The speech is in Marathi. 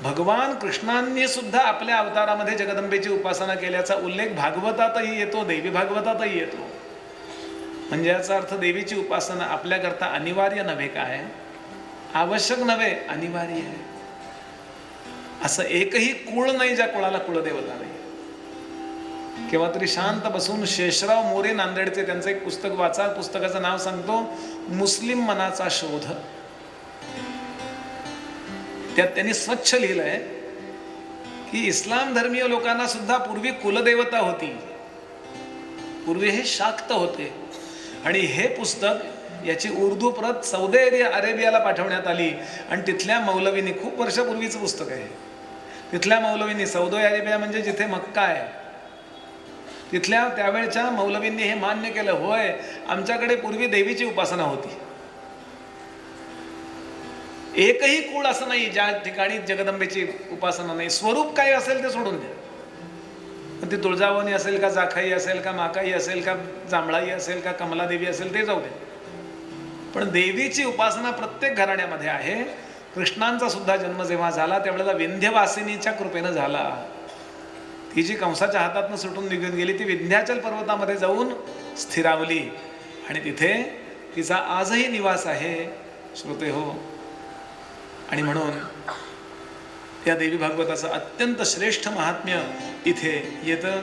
भगवान कृष्णांनी सुद्धा आपल्या अवतारामध्ये जगदंबेची उपासना केल्याचा उल्लेख भागवतातही येतो, देवी भागवतातही येतो. म्हणजे याचा अर्थ देवीची उपासना आपल्याकरता अनिवार्य नव्हे, काय आवश्यक नव्हे, अनिवार्य आहे. असं एकही कुळ नाही ज्या कुळाला कुलदेवता नाही. केव्हा तरी शांत बसून शेषराव मोरे नांदेडचे त्यांचं एक पुस्तक वाचा. पुस्तकाचं नाव सांगतो, मुस्लिम मनाचा शोध. त्यात त्यांनी स्वच्छ लिहिलंय की इस्लाम धर्मीय लोकांना सुद्धा पूर्वी कुलदेवता होती. पूर्वी हे शाक्त होते. आणि हे पुस्तक याची उर्दू प्रत सौदी अरेबियाला पाठवण्यात आली आणि तिथल्या मौलवींनी, खूप वर्षापूर्वीचं पुस्तक आहे, तिथल्या मौलवींनी, सौदी अरेबिया म्हणजे जिथे मक्का आहे, तिथल्या त्यावेळच्या मौलवींनी हे मान्य केलं, होय आमच्याकडे पूर्वी देवीची उपासना होती. एकही कुळ असं नाही ज्या ठिकाणी जगदंबेची उपासना नाही. स्वरूप काय असेल ते सोडून द्या. ती तुळजाभवानी असेल का, जाखाई असेल का, माकाई असेल का, जांभळाई असेल का, कमलादेवी असेल, ते जाऊ दे. पण देवीची उपासना प्रत्येक घराण्यामध्ये आहे. कृष्णांचा सुद्धा जन्म जेव्हा झाला त्यावेळेला विंध्यवासिनीच्या कृपेनं झाला. ती जी कंसाच्या हातातनं सुटून निघून गेली ती विंध्याचल पर्वतामध्ये जाऊन स्थिरावली आणि तिथे तिचा आजही निवास आहे, श्रोते हो. आणि म्हणून त्या देवी भागवताचं अत्यंत श्रेष्ठ महात्म्य इथे येतं.